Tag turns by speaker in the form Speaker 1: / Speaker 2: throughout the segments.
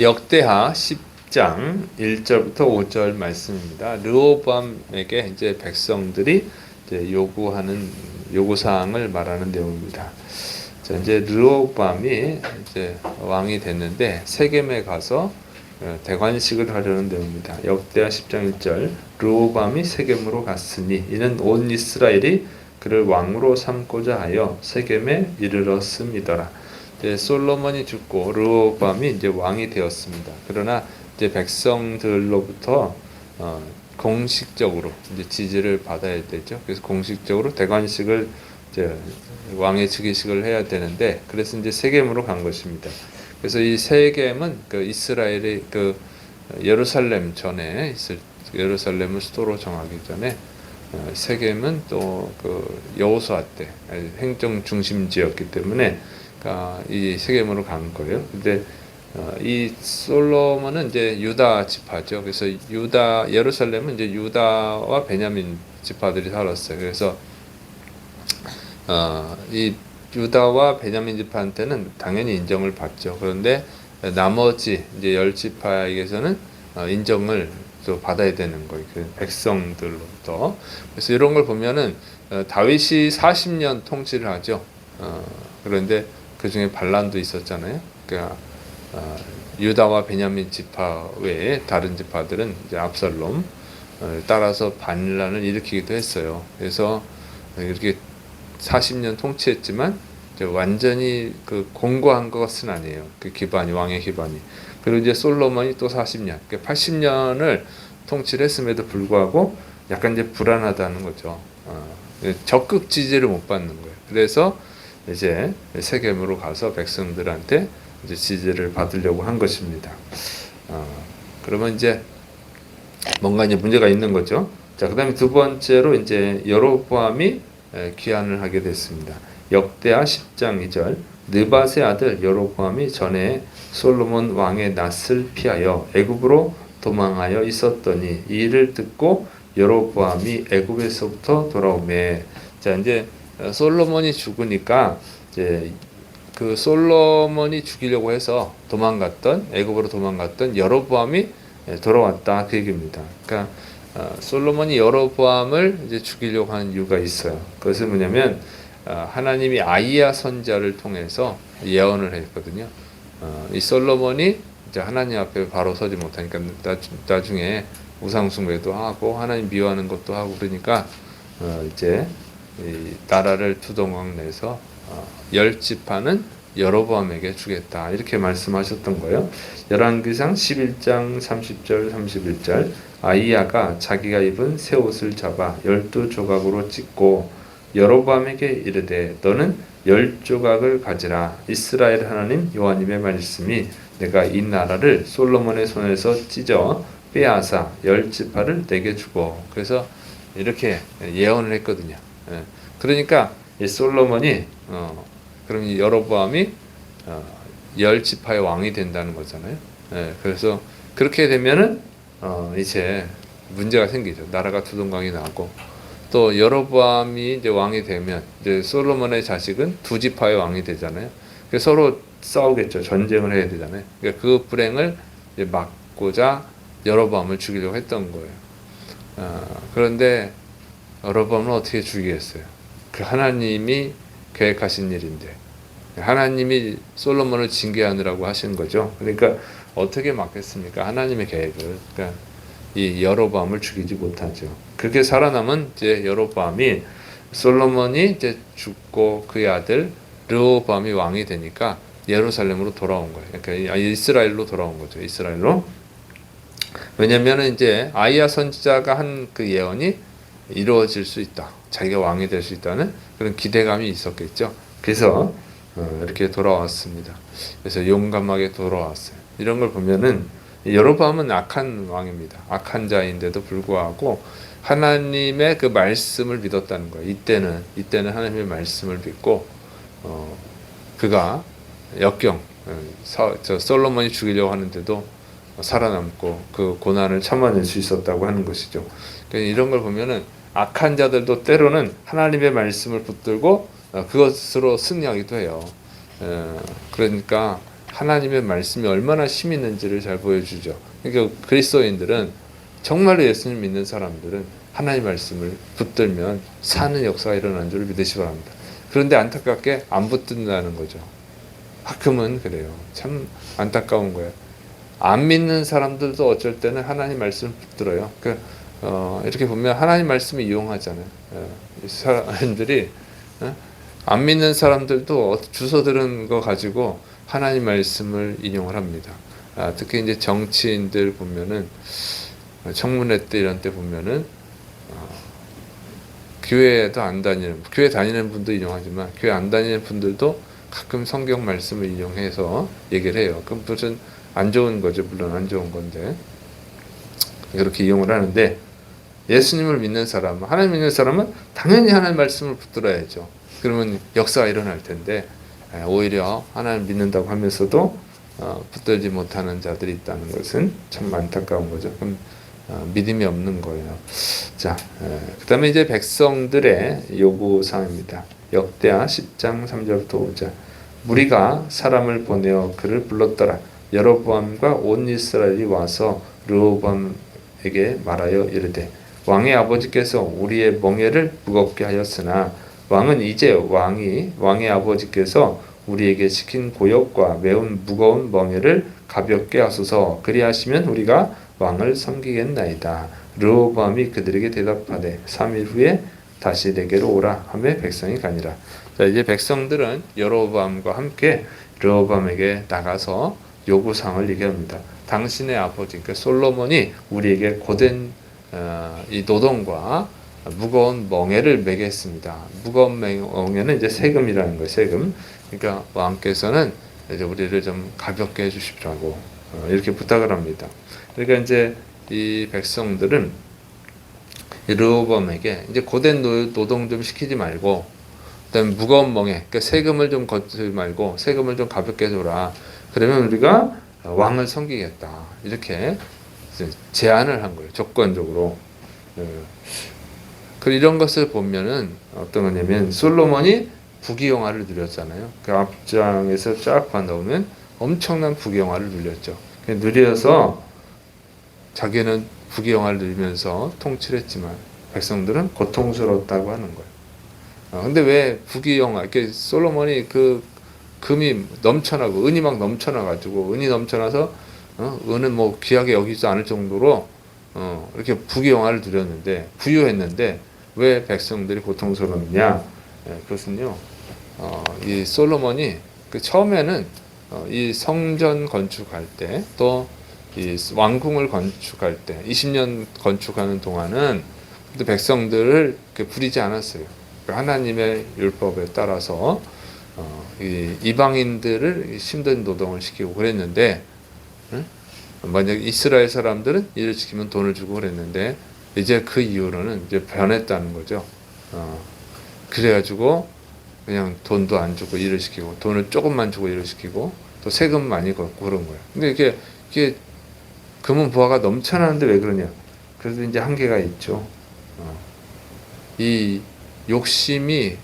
Speaker 1: 역대하 10장 1절부터 5절 말씀입니다. 르호보암에게 이제 백성들이 이제 요구하는 요구 사항을 말하는 내용입니다. 자, 이제 르호보암이 이제 왕이 됐는데 세겜에 가서 대관식을 하려는 내용입니다. 역대하 10장 1절 르호보암이 세겜으로 갔으니 이는 온 이스라엘이 그를 왕으로 삼고자 하여 세겜에 이르렀음이더라. 솔로몬이 죽고 르호보암이 이제 왕이 되었습니다. 그러나 이제 백성들로부터 공식적으로 이제 지지를 받아야 되죠. 그래서 공식적으로 대관식을 이제 왕의 즉위식을 해야 되는데, 그래서 이제 세겜으로 간 것입니다. 그래서 이 세겜은 그 이스라엘의 그 예루살렘 전에 있을, 예루살렘을 수도로 정하기 전에 세겜은 또 그 여호수아 때 행정 중심지였기 때문에 이 세겜으로 간 거예요. 근데 이 솔로몬은 이제 유다 지파죠. 그래서 유다 예루살렘은 이제 유다와 베냐민 지파들이 살았어요. 그래서 이 유다와 베냐민 지파한테는 당연히 인정을 받죠. 그런데 나머지 이제 열 지파에게서는 인정을 또 받아야 되는 거예요. 그 백성들로부터. 그래서 이런 걸 보면은 다윗이 40년 통치를 하죠. 그런데 그 중에 반란도 있었잖아요. 그러니까 유다와 베냐민 지파 외에 다른 지파들은 이제 압살롬 따라서 반란을 일으키기도 했어요. 그래서 이렇게 40년 통치했지만 완전히 그 공고한 것은 아니에요. 그 기반이, 왕의 기반이. 그리고 이제 솔로몬이 또 40년, 그러니까 80년을 통치를 했음에도 불구하고 약간 이제 불안하다는 거죠. 적극 지지를 못 받는 거예요. 그래서 이제 세겜으로 가서 백성들한테 이제 지지를 받으려고 한 것입니다. 그러면 이제 뭔가 이제 문제가 있는 거죠. 자, 그다음에 두 번째로 이제 여로보암이 귀환을 하게 됐습니다. 역대하 10장 2절 느밧의 아들 여로보암이 전에 솔로몬 왕의 낯을 피하여 애굽으로 도망하여 있었더니 이 일을 듣고 여로보암이 애굽에서부터 돌아오매. 자, 이제 솔로몬이 죽으니까 이제 그 솔로몬이 죽이려고 해서 도망갔던, 애굽으로 도망갔던 여로보암이 돌아왔다, 그 얘기입니다. 그러니까 솔로몬이 여로보암을 이제 죽이려고 하는 이유가 있어요. 그것은 뭐냐면 하나님이 아이야 선지자를 통해서 예언을 했거든요. 이 솔로몬이 이제 하나님 앞에 바로 서지 못하니까 나중에 우상 숭배도 하고 하나님 미워하는 것도 하고, 그러니까 이제 이 나라를 두동강 내서 열 지파는 여로보암에게 주겠다, 이렇게 말씀하셨던 거예요. 열왕기상 11장 30절 31절 아이야가 자기가 입은 새 옷을 잡아 12조각으로 찢고 여로보암에게 이르되 너는 10조각을 가지라. 이스라엘 하나님 여호와님의 말씀이 내가 이 나라를 솔로몬의 손에서 찢어 빼앗아 10지파를 내게 주고. 그래서 이렇게 예언을 했거든요. 그러니까 이 솔로몬이 그럼 여로보암이 10지파의 왕이 된다는 거잖아요. 그래서 그렇게 되면은 이제 문제가 생기죠. 나라가 두동강이 나고, 또 여로보암이 이제 왕이 되면 이제 솔로몬의 자식은 두 지파의 왕이 되잖아요. 그래서 서로 싸우겠죠. 전쟁을 해야 되잖아요. 그러니까 그 불행을 이제 막고자 여로보암을 죽이려고 했던 거예요. 그런데 여로보암은 어떻게 죽이겠어요? 그 하나님이 계획하신 일인데, 하나님이 솔로몬을 징계하느라고 하신 거죠. 그러니까 어떻게 막겠습니까? 하나님의 계획을. 그러니까 이 여로보암을 죽이지 못하죠. 그렇게 살아남은 이제 여로보암이, 솔로몬이 이제 죽고 그의 아들 르호보암이 왕이 되니까 예루살렘으로 돌아온 거예요. 그러니까 이스라엘로 돌아온 거죠. 이스라엘로. 왜냐면은 이제 아이야 선지자가 한 그 예언이 이루어질 수 있다, 자기가 왕이 될 수 있다는 그런 기대감이 있었겠죠. 그래서 이렇게 돌아왔습니다. 그래서 용감하게 돌아왔어요. 이런 걸 보면은 여로보암은 악한 왕입니다. 악한 자인데도 불구하고 하나님의 그 말씀을 믿었다는 거예요. 이때는 하나님의 말씀을 믿고 그가 역경, 솔로몬이 죽이려고 하는데도 살아남고 그 고난을 참아낼 수 있었다고 하는 것이죠. 그러니까 이런 걸 보면은 악한 자들도 때로는 하나님의 말씀을 붙들고 그것으로 승리하기도 해요. 그러니까 하나님의 말씀이 얼마나 힘이 있는지를 잘 보여주죠. 그러니까 그리스도인들은 정말로 예수님 믿는 사람들은 하나님 말씀을 붙들면 사는 역사가 일어나는 줄 믿으시기 바랍니다. 그런데 안타깝게 안 붙든다는 거죠. 가끔은 그래요. 참 안타까운 거예요. 안 믿는 사람들도 어쩔 때는 하나님 말씀을 붙들어요. 이렇게 보면 하나님 말씀을 이용하잖아요. 이 사람들이 안 믿는 사람들도 주워 들은 거 가지고 하나님 말씀을 인용을 합니다. 특히 이제 정치인들 보면은 청문회 때 이런 때 보면은 교회도 안 다니는, 교회 다니는 분도 인용하지만 교회 안 다니는 분들도 가끔 성경 말씀을 인용해서 얘기를 해요. 그럼 무슨 안 좋은 거죠. 물론 안 좋은 건데 그렇게 이용을 하는데, 예수님을 믿는 사람, 하나님 믿는 사람은 당연히 하나님 말씀을 붙들어야죠. 그러면 역사가 일어날 텐데 오히려 하나님 믿는다고 하면서도 붙들지 못하는 자들이 있다는 것은 참 안타까운 거죠. 그럼 믿음이 없는 거예요. 자, 그 다음에 이제 백성들의 요구사항입니다. 역대하 10장 3절부터 5절. 무리가 사람을 보내어 그를 불렀더라. 여로보암과 온 이스라엘이 와서 르호보암에게 말하여 이르되, 왕의 아버지께서 우리의 멍에를 무겁게 하였으나 왕은 이제 왕의 아버지께서 우리에게 시킨 고역과 매운 무거운 멍에를 가볍게 하소서. 그리하시면 우리가 왕을 섬기겠나이다. 르호보암이 그들에게 대답하되 3일 후에 다시 내게로 오라 하며 백성이 가니라. 자, 이제 백성들은 여로보암과 함께 르호보암에게 나가서 요구사항을 얘기합니다. 당신의 아버지, 그러니까 솔로몬이 우리에게 고된 이 노동과 무거운 멍에를 매겠습니다. 무거운 멍에는 이제 세금이라는 거예요. 세금. 그러니까 왕께서는 이제 우리를 좀 가볍게 해주십시오 이렇게 부탁을 합니다. 그러니까 이제 이 백성들은 르호보암에게 이제 고된 노동 좀 시키지 말고, 그다음에 무거운 멍에, 그러니까 세금을 좀 걷지 말고 세금을 좀 가볍게 해줘라. 그러면 우리가 왕을 섬기겠다. 이렇게 제안을 한 거예요. 조건적으로. 이런 것을 보면은 어떤 거냐면, 솔로몬이 부귀영화를 누렸잖아요. 그 앞장에서 쫙 봐놓으면 엄청난 부귀영화를 누렸죠. 누려서 자기는 부귀영화를 누리면서 통치를 했지만 백성들은 고통스러웠다고 하는 거예요. 근데 왜 부귀영화, 이렇게 솔로몬이 그 금이 넘쳐나고 은이 막 넘쳐나가지고, 은이 넘쳐나서 은은 뭐 귀하게 여기지 않을 정도로 이렇게 부귀영화를 누렸는데, 부유했는데 왜 백성들이 고통스러웠냐? 그것은요, 이 솔로몬이 처음에는 이 성전 건축할 때, 또 이 왕궁을 건축할 때 20년 건축하는 동안은 백성들을 부리지 않았어요. 하나님의 율법에 따라서 이 이방인들을 힘든 노동을 시키고 그랬는데, 만약 이스라엘 사람들은 일을 시키면 돈을 주고 그랬는데, 이제 그 이후로는 이제 변했다는 거죠. 그래가지고 그냥 돈도 안 주고 일을 시키고, 돈을 조금만 주고 일을 시키고, 또 세금 많이 걷고 그런 거예요. 근데 이게 금은 부하가 넘쳐나는데 왜 그러냐? 그래도 이제 한계가 있죠. 이 욕심이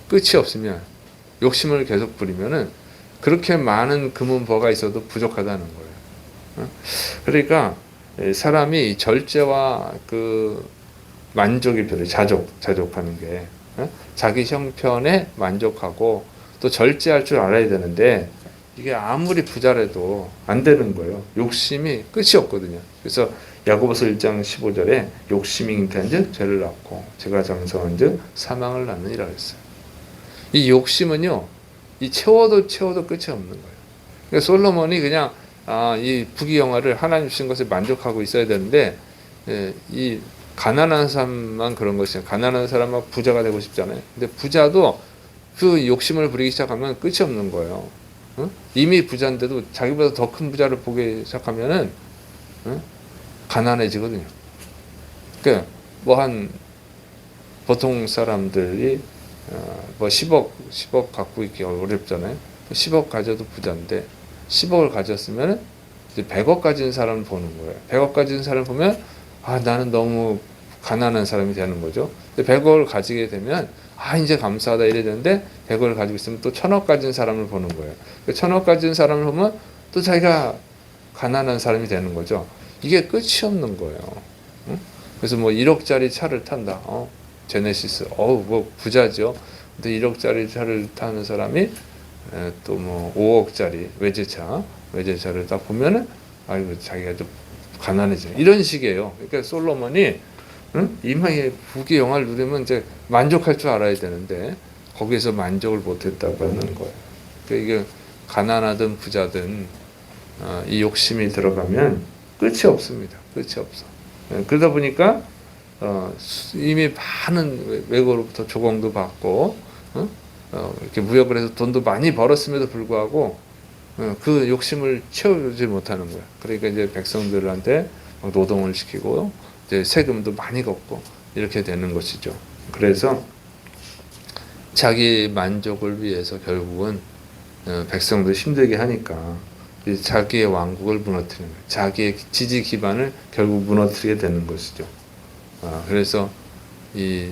Speaker 1: 끝이 없으면, 욕심을 계속 부리면은 그렇게 많은 금은 부하가 있어도 부족하다는 거예요. 그러니까 사람이 절제와 그 만족이 필요해. 자족하는 게, 자기 형편에 만족하고 또 절제할 줄 알아야 되는데, 이게 아무리 부자라도 안 되는 거예요. 욕심이 끝이 없거든요. 그래서 야고보서 1장 15절에 욕심이 잉태한즉 죄를 낳고 죄가 장성한즉 사망을 낳느니라 했어요. 이 욕심은요, 이 채워도 끝이 없는 거예요. 그러니까 솔로몬이 그냥 이 부귀영화를 하나님 주신 것에 만족하고 있어야 되는데, 이 가난한 사람만 그런 것이에요. 가난한 사람은 부자가 되고 싶잖아요. 근데 부자도 그 욕심을 부리기 시작하면 끝이 없는 거예요. 이미 부자인데도 자기보다 더 큰 부자를 보기 시작하면은 가난해지거든요. 그러니까 보통 사람들이 뭐 10억 갖고 있기 어렵잖아요. 10억 가져도 부자인데 10억을 가졌으면 이제 100억 가진 사람을 보는 거예요. 100억 가진 사람을 보면 나는 너무 가난한 사람이 되는 거죠. 근데 100억을 가지게 되면 이제 감사하다 이래야 되는데 100억을 가지고 있으면 또 1000억 가진 사람을 보는 거예요. 1000억 가진 사람을 보면 또 자기가 가난한 사람이 되는 거죠. 이게 끝이 없는 거예요. 응? 그래서 뭐 1억짜리 차를 탄다. 제네시스. 뭐 부자죠. 근데 1억짜리 차를 타는 사람이 또 뭐 5억짜리 외제차를 딱 보면은 아이고 자기가 좀 가난해져. 이런 식이에요. 그러니까 솔로몬이 이마에 부귀 영화를 누리면 이제 만족할 줄 알아야 되는데 거기서 만족을 못했다고 하는 거예요. 그러니까 이게 가난하든 부자든 이 욕심이 들어가면 끝이 없습니다. 끝이 없어. 그러다 보니까 이미 많은 외국으로부터 조공도 받고 이렇게 무역을 해서 돈도 많이 벌었음에도 불구하고 그 욕심을 채우지 못하는 거야. 그러니까 이제 백성들한테 노동을 시키고 이제 세금도 많이 걷고 이렇게 되는 것이죠. 그래서 자기 만족을 위해서 결국은 백성들 힘들게 하니까 자기의 왕국을 무너뜨리는 거예요. 자기의 지지 기반을 결국 무너뜨리게 되는 것이죠. 그래서 이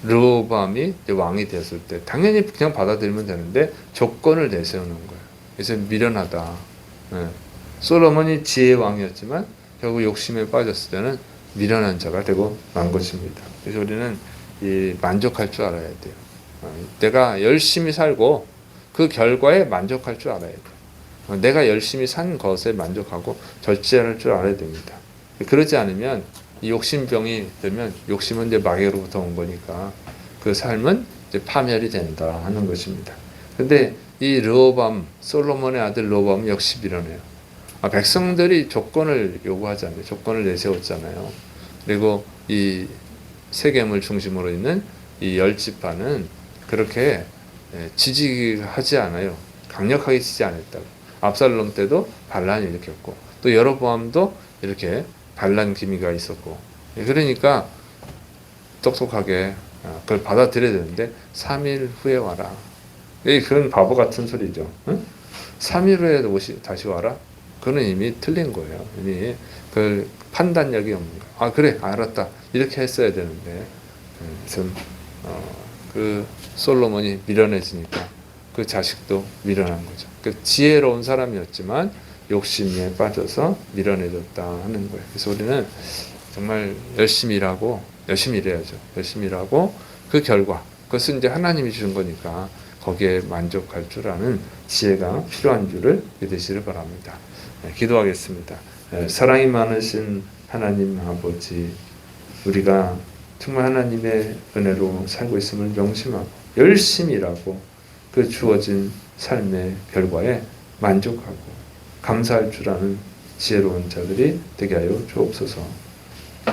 Speaker 1: 르호보암이 왕이 되었을 때 당연히 그냥 받아들이면 되는데 조건을 내세우는 거예요. 그래서 미련하다. 솔로몬이 지혜의 왕이었지만 결국 욕심에 빠졌을 때는 미련한 자가 되고 만 것입니다. 그래서 우리는 만족할 줄 알아야 돼요. 내가 열심히 살고 그 결과에 만족할 줄 알아야 돼요. 내가 열심히 산 것에 만족하고 절제할 줄 알아야 됩니다. 그러지 않으면 이 욕심병이 들면 욕심은 이제 마귀로부터 온 거니까 그 삶은 이제 파멸이 된다 하는 것입니다. 근데 이 르호보암, 솔로몬의 아들 르호보암은 역시 밀어내요. 백성들이 조건을 요구하잖아요. 조건을 내세웠잖아요. 그리고 이 세겜을 중심으로 있는 이 10지파는 그렇게 지지하지 않아요. 강력하게 지지 않았다고. 압살롬 때도 반란을 일으켰고 또 여로보암도 이렇게 반란 기미가 있었고 그러니까 똑똑하게 그걸 받아들여야 되는데 3일 후에 와라. 그건 바보 같은 소리죠. 3일 후에 다시 와라? 그건 이미 틀린 거예요. 이미 그 판단력이 없는 거예요. 그래 알았다 이렇게 했어야 되는데 그 솔로몬이 미련해지니까 그 자식도 미련한 거죠. 그 지혜로운 사람이었지만 욕심에 빠져서 미련해졌다 하는 거예요. 그래서 우리는 정말 열심히 일하고 열심히 일해야죠. 열심히 일하고 그 결과 그것은 이제 하나님이 주신 거니까 거기에 만족할 줄 아는 지혜가 필요한 줄을 믿으시길 바랍니다. 기도하겠습니다. 사랑이 많으신 하나님 아버지, 우리가 정말 하나님의 은혜로 살고 있음을 명심하고 열심히 일하고 그 주어진 삶의 결과에 만족하고 감사할 줄 아는 지혜로운 자들이 되게 하여 주옵소서.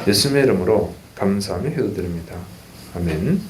Speaker 1: 예수님의 이름으로 감사하며 기도드립니다. 아멘.